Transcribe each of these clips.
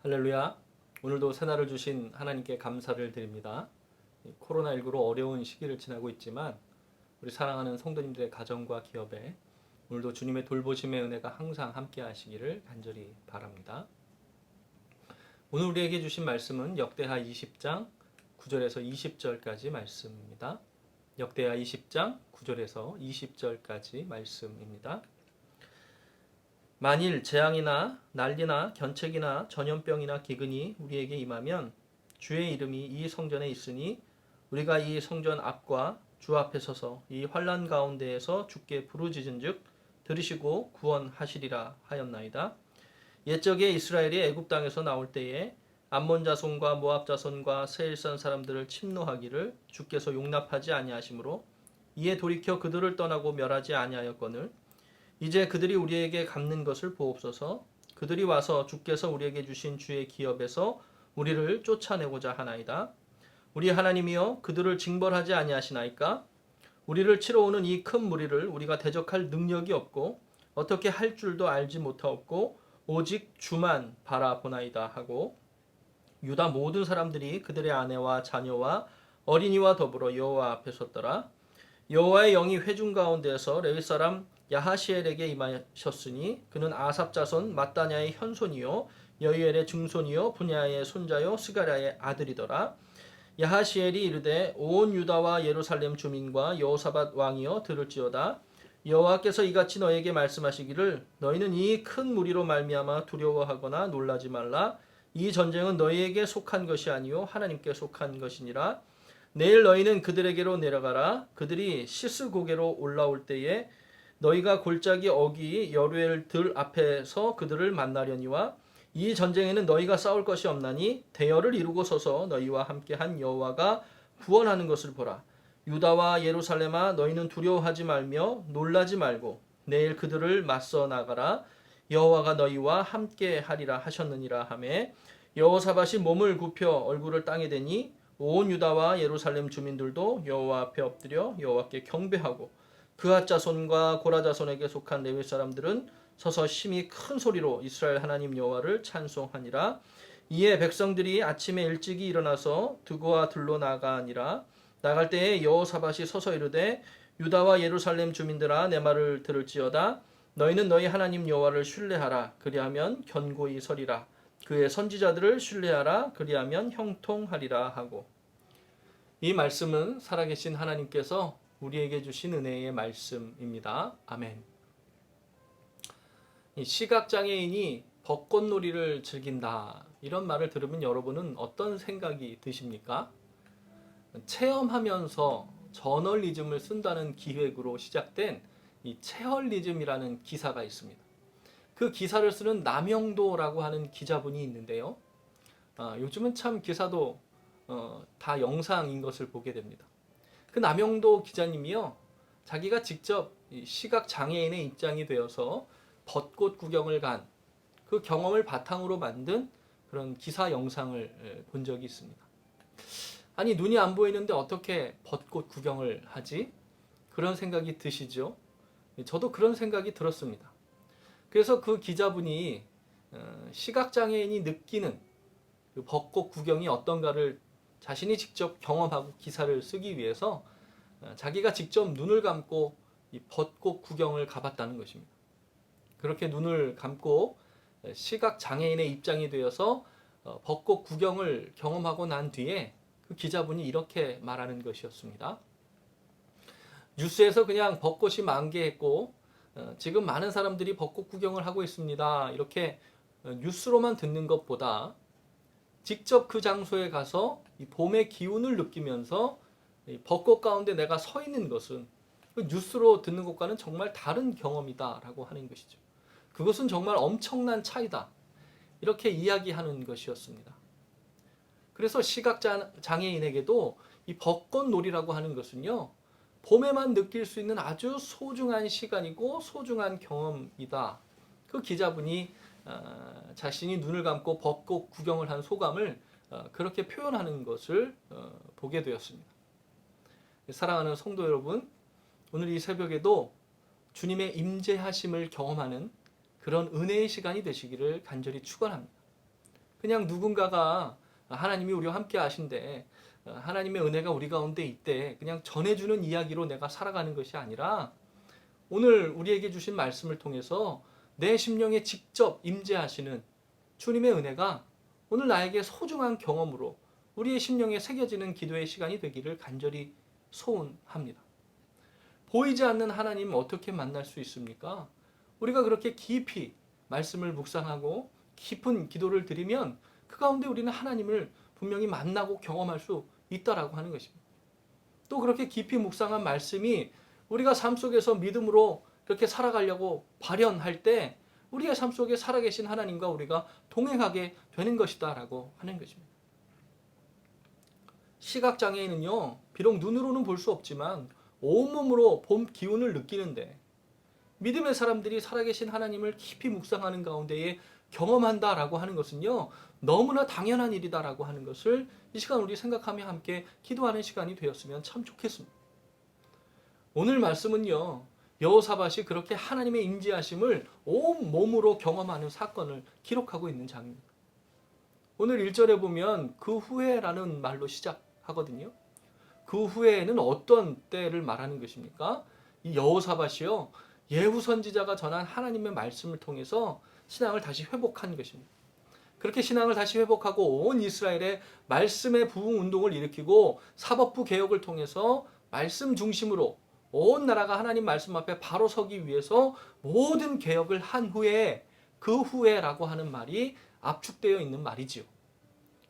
할렐루야. 오늘도 새날을 주신 하나님께 감사를 드립니다. 코로나19로 어려운 시기를 지나고 있지만 우리 사랑하는 성도님들의 가정과 기업에 오늘도 주님의 돌보심의 은혜가 항상 함께 하시기를 간절히 바랍니다. 오늘 우리에게 주신 말씀은 역대하 20장 9절에서 20절까지 말씀입니다. 역대하 20장 9절에서 20절까지 말씀입니다. 만일 재앙이나 난리나 견책이나 전염병이나 기근이 우리에게 임하면 주의 이름이 이 성전에 있으니 우리가 이 성전 앞과 주 앞에 서서 이 환난 가운데에서 주께 부르짖은즉 들으시고 구원하시리라 하였나이다. 옛적에 이스라엘이 애굽 땅에서 나올 때에 암몬 자손과 모압 자손과 세일산 사람들을 침노하기를 주께서 용납하지 아니하시므로 이에 돌이켜 그들을 떠나고 멸하지 아니하였거늘 이제 그들이 우리에게 갚는 것을 보옵소서. 그들이 와서 주께서 우리에게 주신 주의 기업에서 우리를 쫓아내고자 하나이다. 우리 하나님이여 그들을 징벌하지 아니하시나이까? 우리를 치러 오는 이 큰 무리를 우리가 대적할 능력이 없고 어떻게 할 줄도 알지 못하옵고 오직 주만 바라보나이다 하고 유다 모든 사람들이 그들의 아내와 자녀와 어린이와 더불어 여호와 앞에 섰더라. 여호와의 영이 회중 가운데에서 레위 사람 야하시엘에게 임하셨으니 그는 아삽 자손 마따냐의 현손이요 여이엘의 증손이요 분야의 손자요 스가랴의 아들이더라. 야하시엘이 이르되 온 유다와 예루살렘 주민과 여호사밧 왕이여 들을지어다. 여호와께서 이같이 너에게 말씀하시기를 너희는 이 큰 무리로 말미암아 두려워하거나 놀라지 말라. 이 전쟁은 너희에게 속한 것이 아니요 하나님께 속한 것이니라. 내일 너희는 그들에게로 내려가라. 그들이 시스 고개로 올라올 때에 너희가 골짜기 어기 여루엘 들 앞에서 그들을 만나려니와 이 전쟁에는 너희가 싸울 것이 없나니 대열을 이루고 서서 너희와 함께한 여호와가 구원하는 것을 보라. 유다와 예루살렘아 너희는 두려워하지 말며 놀라지 말고 내일 그들을 맞서 나가라. 여호와가 너희와 함께하리라 하셨느니라 하매 여호사밧이 몸을 굽혀 얼굴을 땅에 대니 온 유다와 예루살렘 주민들도 여호와 앞에 엎드려 여호와께 경배하고 그앗 자손과 고라 자손에게 속한 레위 사람들은 서서 심히 큰 소리로 이스라엘 하나님 여호와를 찬송하니라. 이에 백성들이 아침에 일찍이 일어나서 드고와 들로 나가니라. 나갈 때에 여호사밧이 서서 이르되 유다와 예루살렘 주민들아 내 말을 들을지어다. 너희는 너희 하나님 여호와를 신뢰하라. 그리하면 견고히 서리라. 그의 선지자들을 신뢰하라. 그리하면 형통하리라 하고. 이 말씀은 살아계신 하나님께서 우리에게 주신 은혜의 말씀입니다. 아멘. 시각장애인이 벚꽃놀이를 즐긴다. 이런 말을 들으면 여러분은 어떤 생각이 드십니까? 체험하면서 저널리즘을 쓴다는 기획으로 시작된 이 체헐리즘이라는 기사가 있습니다. 그 기사를 쓰는 남영도라고 하는 기자분이 있는데요. 요즘은 참 기사도 다 영상인 것을 보게 됩니다. 그 남영도 기자님이요, 자기가 직접 시각 장애인의 입장이 되어서 벚꽃 구경을 간 그 경험을 바탕으로 만든 그런 기사 영상을 본 적이 있습니다. 아니 눈이 안 보이는데 어떻게 벚꽃 구경을 하지? 그런 생각이 드시죠? 저도 그런 생각이 들었습니다. 그래서 그 기자분이 시각 장애인이 느끼는 그 벚꽃 구경이 어떤가를 자신이 직접 경험하고 기사를 쓰기 위해서 자기가 직접 눈을 감고 이 벚꽃 구경을 가봤다는 것입니다. 그렇게 눈을 감고 시각 장애인의 입장이 되어서 벚꽃 구경을 경험하고 난 뒤에 그 기자분이 이렇게 말하는 것이었습니다. 뉴스에서 그냥 벚꽃이 만개했고 지금 많은 사람들이 벚꽃 구경을 하고 있습니다. 이렇게 뉴스로만 듣는 것보다 직접 그 장소에 가서 이 봄의 기운을 느끼면서 이 벚꽃 가운데 내가 서 있는 것은 그 뉴스로 듣는 것과는 정말 다른 경험이다라고 하는 것이죠. 그것은 정말 엄청난 차이다. 이렇게 이야기하는 것이었습니다. 그래서 시각장애인에게도 이 벚꽃놀이라고 하는 것은요, 봄에만 느낄 수 있는 아주 소중한 시간이고 소중한 경험이다. 그 기자분이 자신이 눈을 감고 벚꽃 구경을 한 소감을 그렇게 표현하는 것을 보게 되었습니다. 사랑하는 성도 여러분, 오늘 이 새벽에도 주님의 임재하심을 경험하는 그런 은혜의 시간이 되시기를 간절히 축원합니다. 그냥 누군가가 하나님이 우리와 함께 하신대, 하나님의 은혜가 우리 가운데 있대, 그냥 전해주는 이야기로 내가 살아가는 것이 아니라 오늘 우리에게 주신 말씀을 통해서 내 심령에 직접 임재하시는 주님의 은혜가 오늘 나에게 소중한 경험으로 우리의 심령에 새겨지는 기도의 시간이 되기를 간절히 소원합니다. 보이지 않는 하나님 어떻게 만날 수 있습니까? 우리가 그렇게 깊이 말씀을 묵상하고 깊은 기도를 드리면 그 가운데 우리는 하나님을 분명히 만나고 경험할 수 있다라고 하는 것입니다. 또 그렇게 깊이 묵상한 말씀이 우리가 삶 속에서 믿음으로 그렇게 살아가려고 발현할 때 우리의 삶 속에 살아계신 하나님과 우리가 동행하게 되는 것이다라고 하는 것입니다. 시각장애인은요, 비록 눈으로는 볼 수 없지만 온몸으로 봄 기운을 느끼는데 믿음의 사람들이 살아계신 하나님을 깊이 묵상하는 가운데에 경험한다라고 하는 것은요, 너무나 당연한 일이다라고 하는 것을 이 시간 우리 생각하며 함께 기도하는 시간이 되었으면 참 좋겠습니다. 오늘 말씀은요, 여호사밧이 그렇게 하나님의 임재하심을 온 몸으로 경험하는 사건을 기록하고 있는 장입니다. 오늘 1절에 보면 그 후에라는 말로 시작하거든요. 그 후에는 어떤 때를 말하는 것입니까? 이 여호사밧이요, 예후 선지자가 전한 하나님의 말씀을 통해서 신앙을 다시 회복한 것입니다. 그렇게 신앙을 다시 회복하고 온 이스라엘의 말씀의 부흥 운동을 일으키고 사법부 개혁을 통해서 말씀 중심으로 온 나라가 하나님 말씀 앞에 바로 서기 위해서 모든 개혁을 한 후에 그 후에라고 하는 말이 압축되어 있는 말이지요.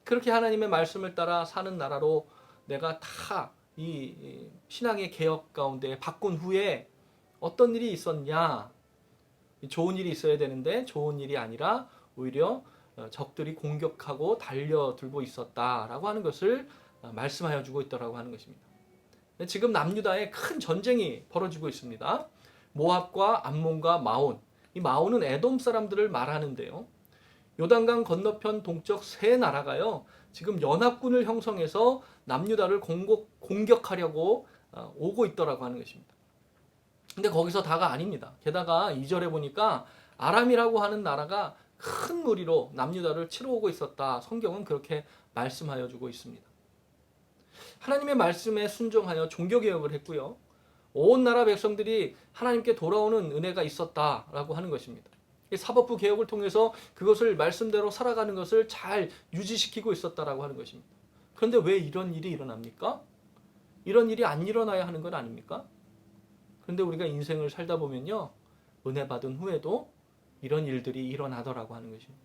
그렇게 하나님의 말씀을 따라 사는 나라로 내가 다 이 신앙의 개혁 가운데 바꾼 후에 어떤 일이 있었냐? 좋은 일이 있어야 되는데 좋은 일이 아니라 오히려 적들이 공격하고 달려들고 있었다라고 하는 것을 말씀하여 주고 있다라고 하는 것입니다. 지금 남유다에 큰 전쟁이 벌어지고 있습니다. 모압과 암몬과 마온. 이 마온은 에돔 사람들을 말하는데요. 요단강 건너편 동쪽 세 나라가요, 지금 연합군을 형성해서 남유다를 공격하려고 오고 있더라고 하는 것입니다. 근데 거기서 다가 아닙니다. 게다가 2절에 보니까 아람이라고 하는 나라가 큰 무리로 남유다를 치러 오고 있었다. 성경은 그렇게 말씀하여 주고 있습니다. 하나님의 말씀에 순종하여 종교개혁을 했고요. 온 나라 백성들이 하나님께 돌아오는 은혜가 있었다라고 하는 것입니다. 사법부 개혁을 통해서 그것을 말씀대로 살아가는 것을 잘 유지시키고 있었다라고 하는 것입니다. 그런데 왜 이런 일이 일어납니까? 이런 일이 안 일어나야 하는 건 아닙니까? 그런데 우리가 인생을 살다 보면요, 은혜 받은 후에도 이런 일들이 일어나더라고 하는 것입니다.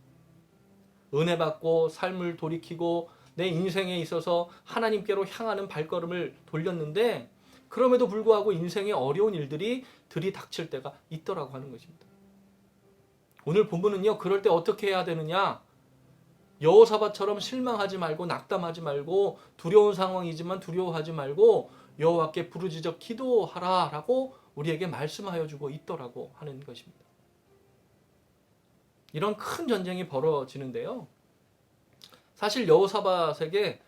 은혜 받고 삶을 돌이키고 내 인생에 있어서 하나님께로 향하는 발걸음을 돌렸는데 그럼에도 불구하고 인생에 어려운 일들이 들이닥칠 때가 있더라고 하는 것입니다. 오늘 본문은요, 그럴 때 어떻게 해야 되느냐? 여호사밧처럼 실망하지 말고 낙담하지 말고 두려운 상황이지만 두려워하지 말고 여호와께 부르짖어 기도하라라고 우리에게 말씀하여 주고 있더라고 하는 것입니다. 이런 큰 전쟁이 벌어지는데요. 사실 여호사밧에게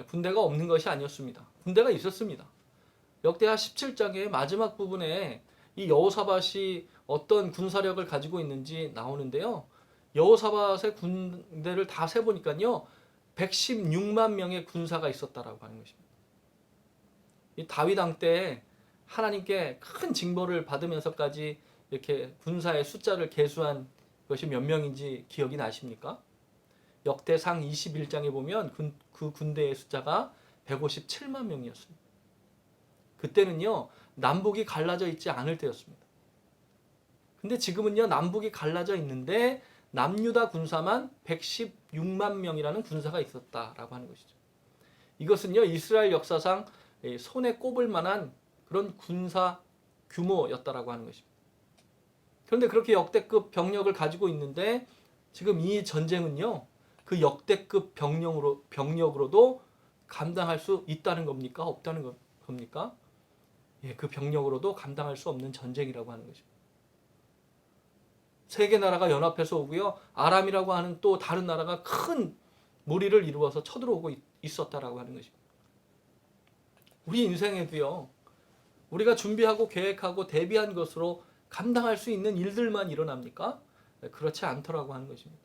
군대가 없는 것이 아니었습니다. 군대가 있었습니다. 역대하 17장의 마지막 부분에 이 여호사밧이 어떤 군사력을 가지고 있는지 나오는데요. 여호사밧의 군대를 다 세보니까요, 116만 명의 군사가 있었다라고 하는 것입니다. 이 다윗 왕 때 하나님께 큰 징벌을 받으면서까지 이렇게 군사의 숫자를 계수한 것이 몇 명인지 기억이 나십니까? 역대상 21장에 보면 그 군대의 숫자가 157만 명이었습니다. 그때는요, 남북이 갈라져 있지 않을 때였습니다. 근데 지금은요, 남북이 갈라져 있는데 남유다 군사만 116만 명이라는 군사가 있었다라고 하는 것이죠. 이것은요, 이스라엘 역사상 손에 꼽을 만한 그런 군사 규모였다라고 하는 것입니다. 그런데 그렇게 역대급 병력을 가지고 있는데 지금 이 전쟁은요, 그 역대급 병력으로도 감당할 수 있다는 겁니까? 없다는 겁니까? 예, 그 병력으로도 감당할 수 없는 전쟁이라고 하는 것입니다. 세 개 나라가 연합해서 오고요, 아람이라고 하는 또 다른 나라가 큰 무리를 이루어서 쳐들어오고 있었다라고 하는 것입니다. 우리 인생에도요, 우리가 준비하고 계획하고 대비한 것으로 감당할 수 있는 일들만 일어납니까? 그렇지 않더라고 하는 것입니다.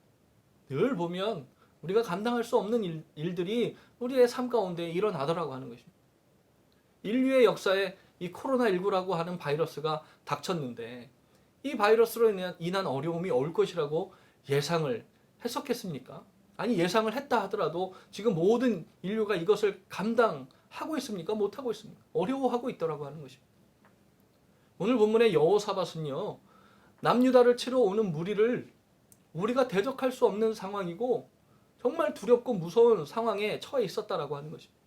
늘 보면 우리가 감당할 수 없는 일들이 우리의 삶 가운데 일어나더라고 하는 것입니다. 인류의 역사에 이 코로나19라고 하는 바이러스가 닥쳤는데 이 바이러스로 인한 어려움이 올 것이라고 예상을 했었겠습니까? 아니, 예상을 했다 하더라도 지금 모든 인류가 이것을 감당하고 있습니까? 못하고 있습니까? 어려워하고 있더라고 하는 것입니다. 오늘 본문의 여호사밧은요, 남유다를 치러 오는 무리를 우리가 대적할 수 없는 상황이고 정말 두렵고 무서운 상황에 처해 있었다라고 하는 것입니다.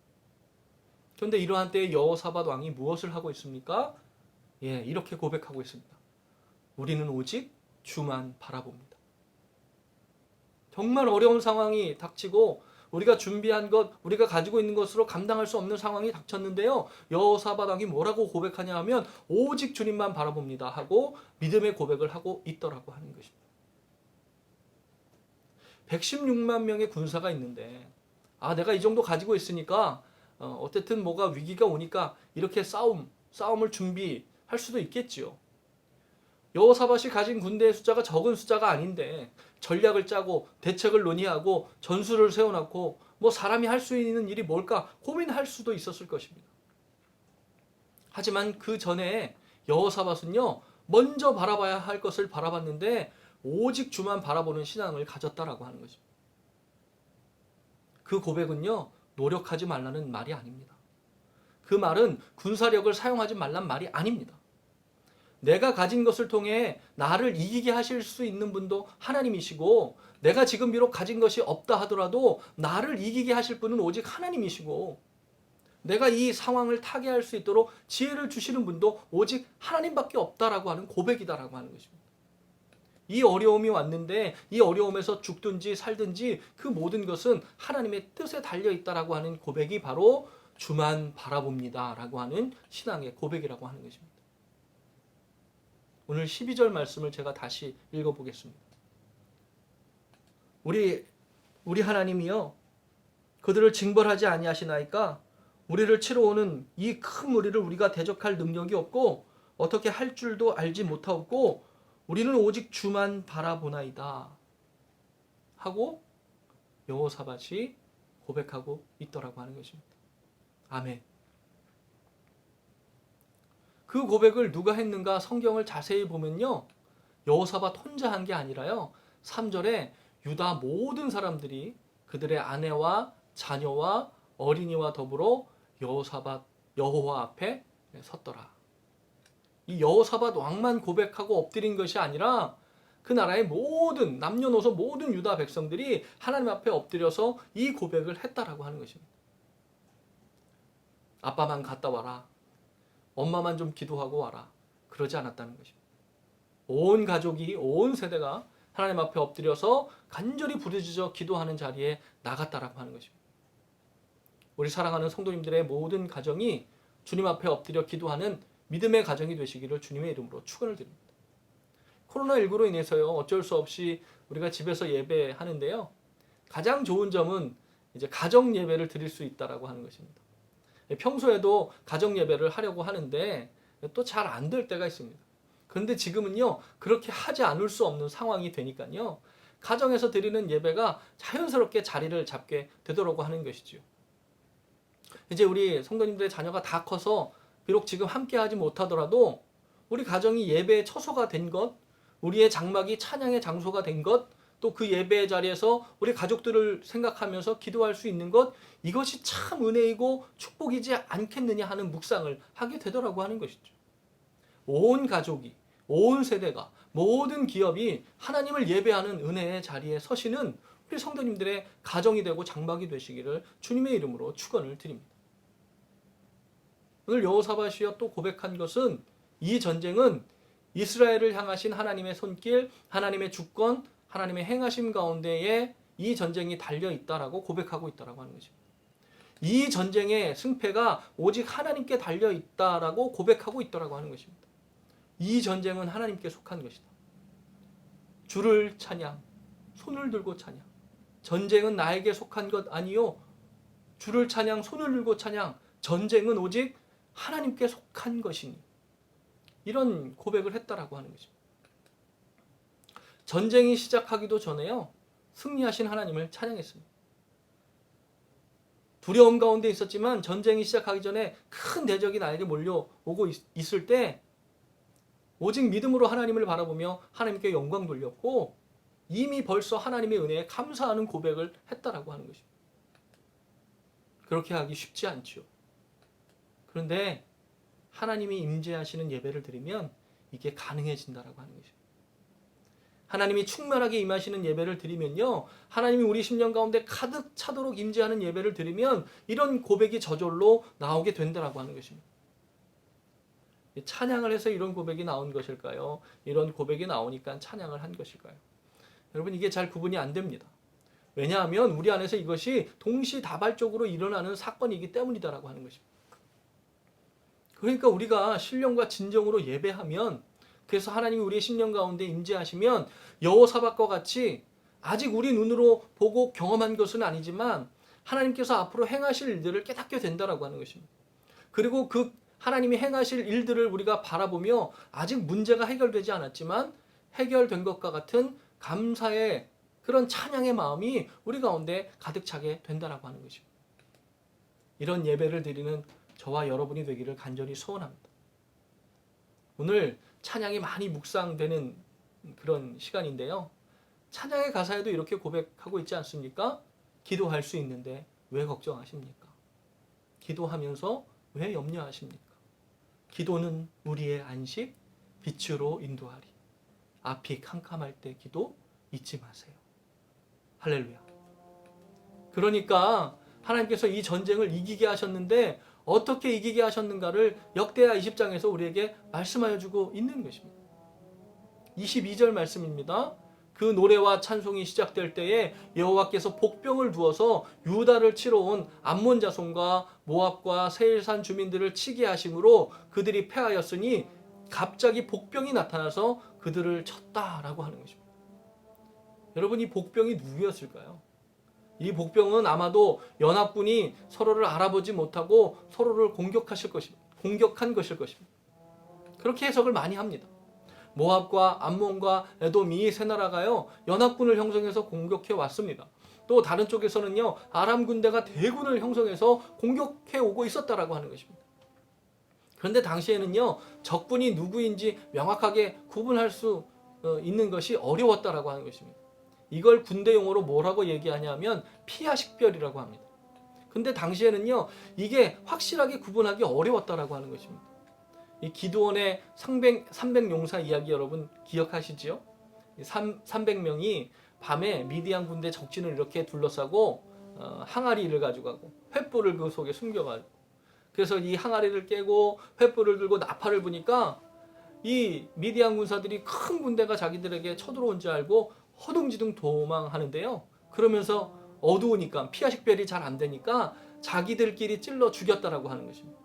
그런데 이러한 때에 여호사밧 왕이 무엇을 하고 있습니까? 이렇게 고백하고 있습니다. 우리는 오직 주만 바라봅니다. 정말 어려운 상황이 닥치고 우리가 준비한 것, 우리가 가지고 있는 것으로 감당할 수 없는 상황이 닥쳤는데요. 여호사밧 왕이 뭐라고 고백하냐 하면 오직 주님만 바라봅니다 하고 믿음의 고백을 하고 있더라고 하는 것입니다. 116만 명의 군사가 있는데 내가 이 정도 가지고 있으니까 어쨌든 뭐가 위기가 오니까 이렇게 싸움을 준비할 수도 있겠지요. 여호사밧이 가진 군대의 숫자가 적은 숫자가 아닌데 전략을 짜고 대책을 논의하고 전술을 세워놓고 사람이 할 수 있는 일이 뭘까 고민할 수도 있었을 것입니다. 하지만 그 전에 여호사밧은요, 먼저 바라봐야 할 것을 바라봤는데 오직 주만 바라보는 신앙을 가졌다라고 하는 것입니다. 그 고백은요, 노력하지 말라는 말이 아닙니다. 그 말은 군사력을 사용하지 말란 말이 아닙니다. 내가 가진 것을 통해 나를 이기게 하실 수 있는 분도 하나님이시고, 내가 지금 비록 가진 것이 없다 하더라도 나를 이기게 하실 분은 오직 하나님이시고, 내가 이 상황을 타개할 수 있도록 지혜를 주시는 분도 오직 하나님밖에 없다라고 하는 고백이다라고 하는 것입니다. 이 어려움이 왔는데 이 어려움에서 죽든지 살든지 그 모든 것은 하나님의 뜻에 달려있다라고 하는 고백이 바로 주만 바라봅니다 라고 하는 신앙의 고백이라고 하는 것입니다. 오늘 12절 말씀을 제가 다시 읽어보겠습니다. 우리 하나님이요, 그들을 징벌하지 아니하시나이까? 우리를 치러 오는 이 큰 무리를 우리가 대적할 능력이 없고 어떻게 할 줄도 알지 못하고 우리는 오직 주만 바라보나이다 하고 여호사밧이 고백하고 있더라고 하는 것입니다. 아멘. 그 고백을 누가 했는가 성경을 자세히 보면요, 여호사밧 혼자 한 게 아니라요, 3절에 유다 모든 사람들이 그들의 아내와 자녀와 어린이와 더불어 여호와 앞에 섰더라. 이 여호사밧 왕만 고백하고 엎드린 것이 아니라 그 나라의 모든 남녀노소 모든 유다 백성들이 하나님 앞에 엎드려서 이 고백을 했다라고 하는 것입니다. 아빠만 갔다 와라, 엄마만 좀 기도하고 와라, 그러지 않았다는 것입니다. 온 가족이, 온 세대가 하나님 앞에 엎드려서 간절히 부르짖어 기도하는 자리에 나갔다라고 하는 것입니다. 우리 사랑하는 성도님들의 모든 가정이 주님 앞에 엎드려 기도하는 믿음의 가정이 되시기를 주님의 이름으로 축원을 드립니다. 코로나19로 인해서요, 어쩔 수 없이 우리가 집에서 예배하는데요, 가장 좋은 점은 이제 가정 예배를 드릴 수 있다라고 하는 것입니다. 평소에도 가정 예배를 하려고 하는데 또 잘 안 될 때가 있습니다. 그런데 지금은요, 그렇게 하지 않을 수 없는 상황이 되니까요, 가정에서 드리는 예배가 자연스럽게 자리를 잡게 되더라고 하는 것이죠. 이제 우리 성도님들의 자녀가 다 커서 비록 지금 함께 하지 못하더라도 우리 가정이 예배의 처소가 된 것, 우리의 장막이 찬양의 장소가 된 것, 또 그 예배의 자리에서 우리 가족들을 생각하면서 기도할 수 있는 것, 이것이 참 은혜이고 축복이지 않겠느냐 하는 묵상을 하게 되더라고 하는 것이죠. 온 가족이, 온 세대가, 모든 기업이 하나님을 예배하는 은혜의 자리에 서시는 우리 성도님들의 가정이 되고 장막이 되시기를 주님의 이름으로 축원을 드립니다. 오늘 여호사밧이요 또 고백한 것은, 이 전쟁은 이스라엘을 향하신 하나님의 손길, 하나님의 주권, 하나님의 행하심 가운데에 이 전쟁이 달려있다라고 고백하고 있다라고 하는 것입니다. 이 전쟁의 승패가 오직 하나님께 달려있다라고 고백하고 있다라고 하는 것입니다. 이 전쟁은 하나님께 속한 것이다. 주를 찬양, 손을 들고 찬양. 전쟁은 나에게 속한 것 아니요, 주를 찬양, 손을 들고 찬양. 전쟁은 오직 하나님께 속한 것이니, 이런 고백을 했다라고 하는 것입니다. 전쟁이 시작하기도 전에요, 승리하신 하나님을 찬양했습니다. 두려움 가운데 있었지만 전쟁이 시작하기 전에 큰 대적이 나에게 몰려오고 있을 때 오직 믿음으로 하나님을 바라보며 하나님께 영광 돌렸고 이미 벌써 하나님의 은혜에 감사하는 고백을 했다라고 하는 것입니다. 그렇게 하기 쉽지 않죠. 그런데 하나님이 임재하시는 예배를 드리면 이게 가능해진다라고 하는 것입니다. 하나님이 충만하게 임하시는 예배를 드리면요, 하나님이 우리 심령 가운데 가득 차도록 임재하는 예배를 드리면 이런 고백이 저절로 나오게 된다라고 하는 것입니다. 찬양을 해서 이런 고백이 나온 것일까요? 이런 고백이 나오니까 찬양을 한 것일까요? 여러분, 이게 잘 구분이 안 됩니다. 왜냐하면 우리 안에서 이것이 동시다발적으로 일어나는 사건이기 때문이다라고 하는 것입니다. 그러니까 우리가 신령과 진정으로 예배하면, 그래서 하나님이 우리의 심령 가운데 임재하시면 여호사밧과 같이 아직 우리 눈으로 보고 경험한 것은 아니지만 하나님께서 앞으로 행하실 일들을 깨닫게 된다라고 하는 것입니다. 그리고 그 하나님이 행하실 일들을 우리가 바라보며 아직 문제가 해결되지 않았지만 해결된 것과 같은 감사의 그런 찬양의 마음이 우리 가운데 가득 차게 된다라고 하는 것입니다. 이런 예배를 드리는 저와 여러분이 되기를 간절히 소원합니다. 오늘 찬양이 많이 묵상되는 그런 시간인데요. 찬양의 가사에도 이렇게 고백하고 있지 않습니까? 기도할 수 있는데 왜 걱정하십니까? 기도하면서 왜 염려하십니까? 기도는 우리의 안식, 빛으로 인도하리. 앞이 캄캄할 때 기도 잊지 마세요. 할렐루야. 그러니까 하나님께서 이 전쟁을 이기게 하셨는데 어떻게 이기게 하셨는가를 역대하 20장에서 우리에게 말씀하여 주고 있는 것입니다. 22절 말씀입니다. 그 노래와 찬송이 시작될 때에 여호와께서 복병을 두어서 유다를 치러 온 암몬 자손과 모압과 세일산 주민들을 치게 하심으로 그들이 패하였으니 갑자기 복병이 나타나서 그들을 쳤다라고 하는 것입니다. 여러분, 이 복병이 누구였을까요? 이 복병은 아마도 연합군이 서로를 알아보지 못하고 서로를 공격한 것일 것입니다. 그렇게 해석을 많이 합니다. 모압과 암몬과 에돔이 세 나라가요, 연합군을 형성해서 공격해 왔습니다. 또 다른 쪽에서는요, 아람 군대가 대군을 형성해서 공격해 오고 있었다라고 하는 것입니다. 그런데 당시에는요, 적군이 누구인지 명확하게 구분할 수 있는 것이 어려웠다라고 하는 것입니다. 이걸 군대 용어로 뭐라고 얘기하냐면 피아식별이라고 합니다. 근데 당시에는요, 이게 확실하게 구분하기 어려웠다라고 하는 것입니다. 이 기드온의 300용사 이야기 여러분 기억하시지요? 300명이 밤에 미디안 군대 적진을 이렇게 둘러싸고 항아리를 가지고 가고 횃불을 그 속에 숨겨가지고, 그래서 이 항아리를 깨고 횃불을 들고 나팔을 부니까 이 미디안 군사들이 큰 군대가 자기들에게 쳐들어온 줄 알고 허둥지둥 도망하는데요. 그러면서 어두우니까 피아식별이 잘 안 되니까 자기들끼리 찔러 죽였다라고 하는 것입니다.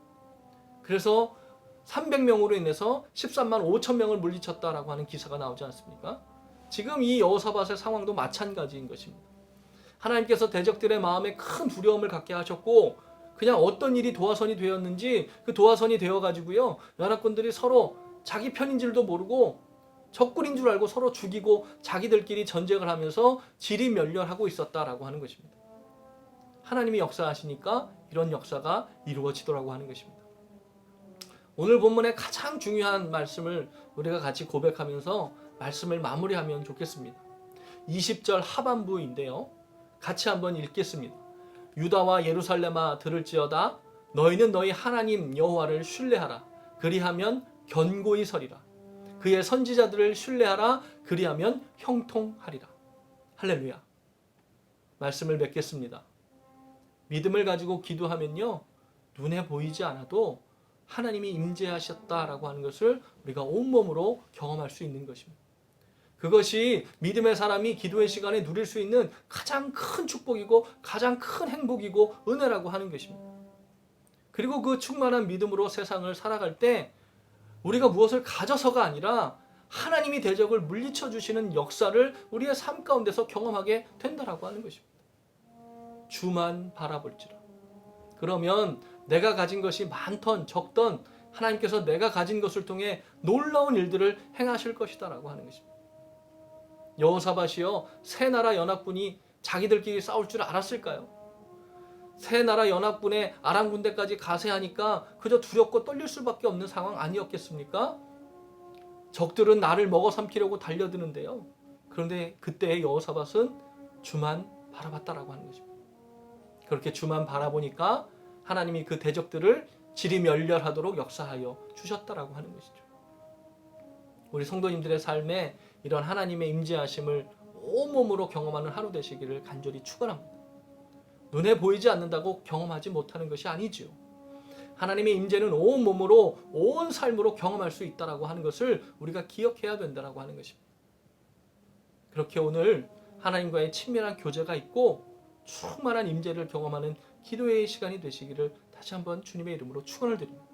그래서 300명으로 인해서 13만 5천 명을 물리쳤다라고 하는 기사가 나오지 않습니까? 지금 이 여호사밧의 상황도 마찬가지인 것입니다. 하나님께서 대적들의 마음에 큰 두려움을 갖게 하셨고, 그냥 어떤 일이 도화선이 되었는지 그 도화선이 되어가지고요, 연합군들이 서로 자기 편인 줄도 모르고 적군인 줄 알고 서로 죽이고 자기들끼리 전쟁을 하면서 지리멸렬하고 있었다라고 하는 것입니다. 하나님이 역사하시니까 이런 역사가 이루어지더라고 하는 것입니다. 오늘 본문의 가장 중요한 말씀을 우리가 같이 고백하면서 말씀을 마무리하면 좋겠습니다. 20절 하반부인데요. 같이 한번 읽겠습니다. 유다와 예루살렘아 들을지어다. 너희는 너희 하나님 여호와를 신뢰하라. 그리하면 견고히 서리라. 그의 선지자들을 신뢰하라. 그리하면 형통하리라. 할렐루야. 말씀을 맺겠습니다. 믿음을 가지고 기도하면요, 눈에 보이지 않아도 하나님이 임재하셨다라고 하는 것을 우리가 온몸으로 경험할 수 있는 것입니다. 그것이 믿음의 사람이 기도의 시간에 누릴 수 있는 가장 큰 축복이고 가장 큰 행복이고 은혜라고 하는 것입니다. 그리고 그 충만한 믿음으로 세상을 살아갈 때 우리가 무엇을 가져서가 아니라 하나님이 대적을 물리쳐 주시는 역사를 우리의 삶 가운데서 경험하게 된다라고 하는 것입니다. 주만 바라볼지라. 그러면 내가 가진 것이 많던 적던 하나님께서 내가 가진 것을 통해 놀라운 일들을 행하실 것이다라고 하는 것입니다. 여호사밧이요, 세 나라 연합군이 자기들끼리 싸울 줄 알았을까요? 세 나라 연합군의 아람 군대까지 가세하니까 그저 두렵고 떨릴 수밖에 없는 상황 아니었겠습니까? 적들은 나를 먹어 삼키려고 달려드는데요. 그런데 그때 여호사밧은 주만 바라봤다라고 하는 것입니다. 그렇게 주만 바라보니까 하나님이 그 대적들을 지리멸렬하도록 역사하여 주셨다라고 하는 것이죠. 우리 성도님들의 삶에 이런 하나님의 임재하심을 온몸으로 경험하는 하루 되시기를 간절히 축원합니다. 눈에 보이지 않는다고 경험하지 못하는 것이 아니지요. 하나님의 임재는 온몸으로 온 삶으로 경험할 수 있다라고 하는 것을 우리가 기억해야 된다라고 하는 것입니다. 그렇게 오늘 하나님과의 친밀한 교제가 있고 충만한 임재를 경험하는 기도의 시간이 되시기를 다시 한번 주님의 이름으로 축원을 드립니다.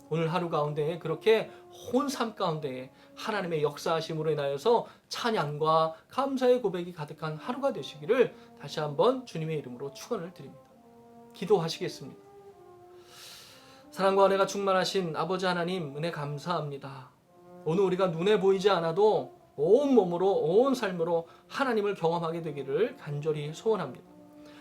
오늘 하루 가운데 그렇게 온 삶 가운데 하나님의 역사하심으로 인하여서 찬양과 감사의 고백이 가득한 하루가 되시기를 다시 한번 주님의 이름으로 축원을 드립니다. 기도하시겠습니다. 사랑과 은혜가 충만하신 아버지 하나님, 은혜 감사합니다. 오늘 우리가 눈에 보이지 않아도 온 몸으로 온 삶으로 하나님을 경험하게 되기를 간절히 소원합니다.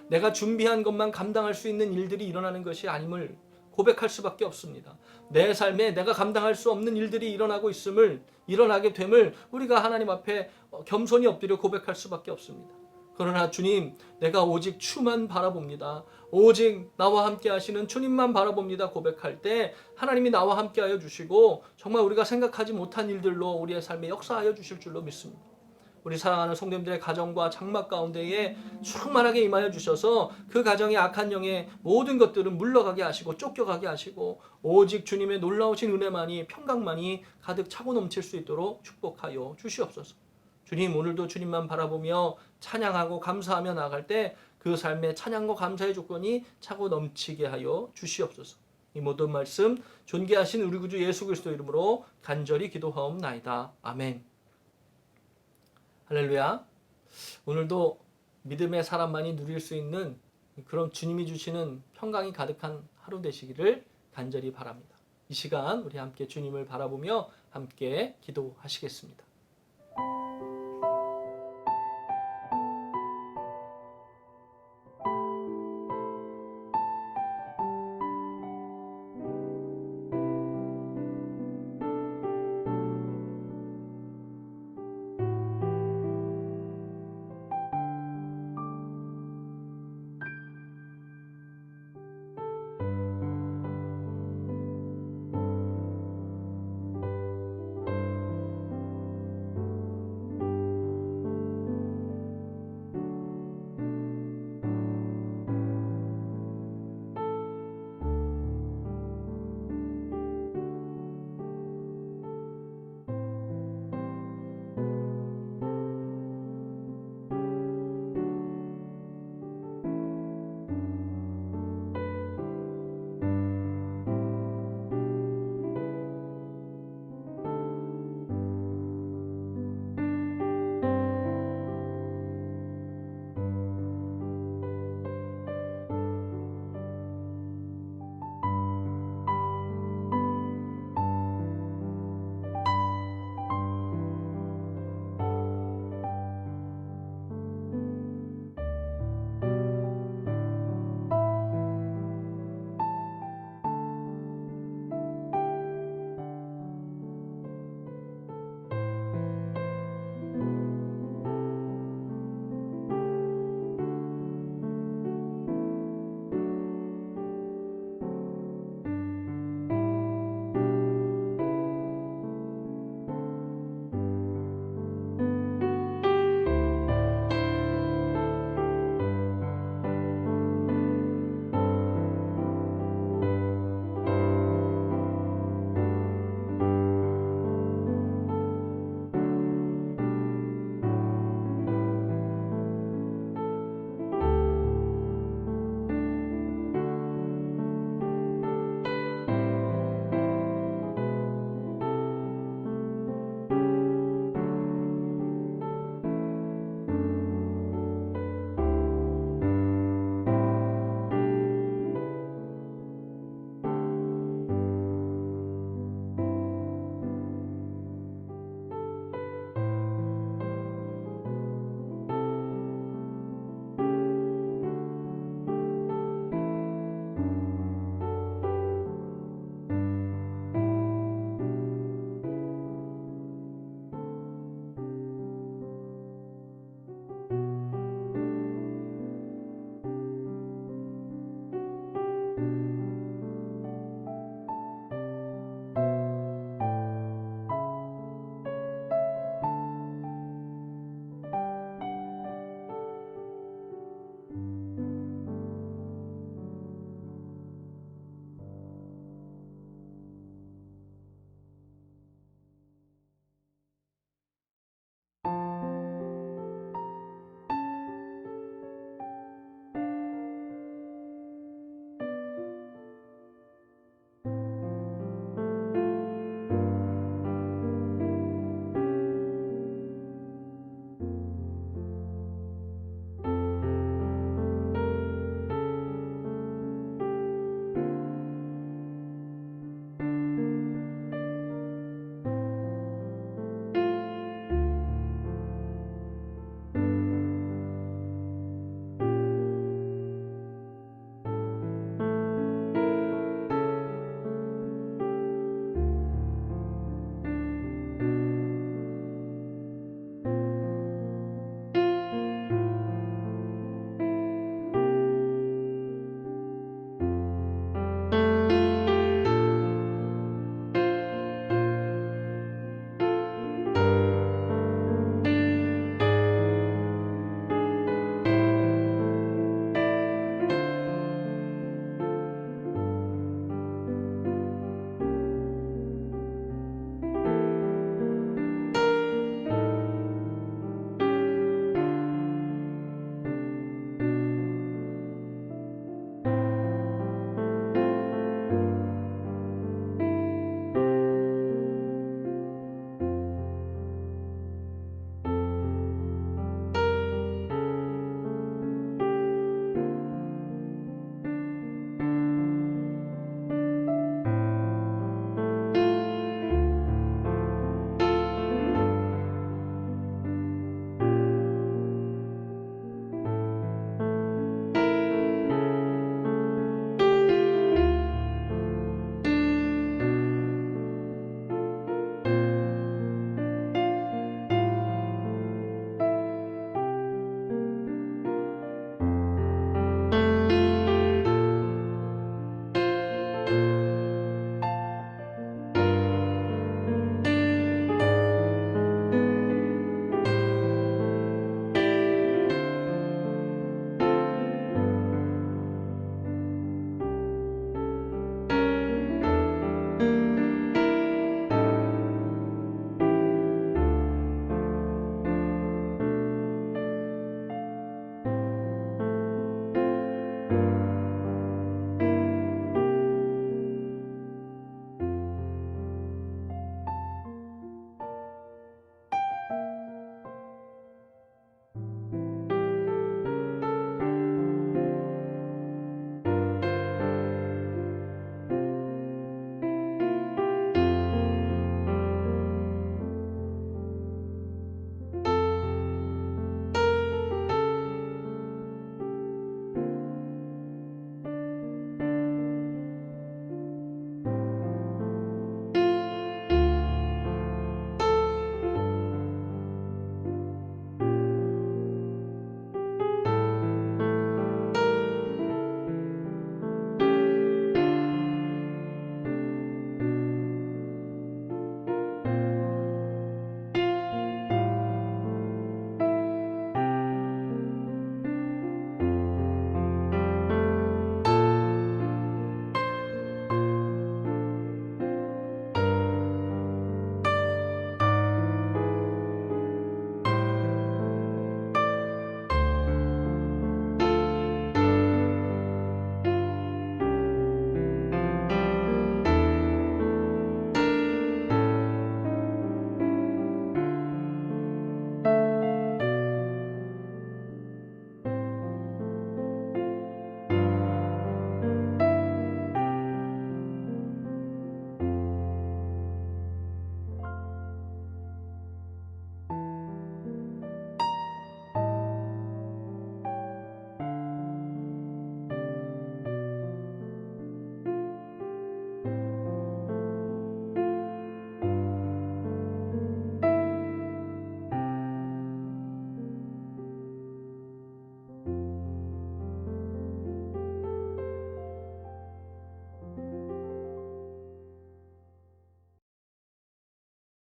내가 준비한 것만 감당할 수 있는 일들이 일어나는 것이 아님을 고백할 수밖에 없습니다. 내 삶에 내가 감당할 수 없는 일들이 일어나게 됨을 우리가 하나님 앞에 겸손히 엎드려 고백할 수밖에 없습니다. 그러나 주님, 내가 오직 주만 바라봅니다. 오직 나와 함께 하시는 주님만 바라봅니다. 고백할 때 하나님이 나와 함께 하여 주시고 정말 우리가 생각하지 못한 일들로 우리의 삶에 역사하여 주실 줄로 믿습니다. 우리 사랑하는 성도님들의 가정과 장막 가운데에 충만하게 임하여 주셔서 그 가정의 악한 영의 모든 것들은 물러가게 하시고 쫓겨가게 하시고 오직 주님의 놀라우신 은혜만이 평강만이 가득 차고 넘칠 수 있도록 축복하여 주시옵소서. 주님, 오늘도 주님만 바라보며 찬양하고 감사하며 나아갈 때 그 삶의 찬양과 감사의 조건이 차고 넘치게 하여 주시옵소서. 이 모든 말씀 존귀하신 우리 구주 예수 그리스도 이름으로 간절히 기도하옵나이다. 아멘. 할렐루야. 오늘도 믿음의 사람만이 누릴 수 있는 그런 주님이 주시는 평강이 가득한 하루 되시기를 간절히 바랍니다. 이 시간 우리 함께 주님을 바라보며 함께 기도하시겠습니다.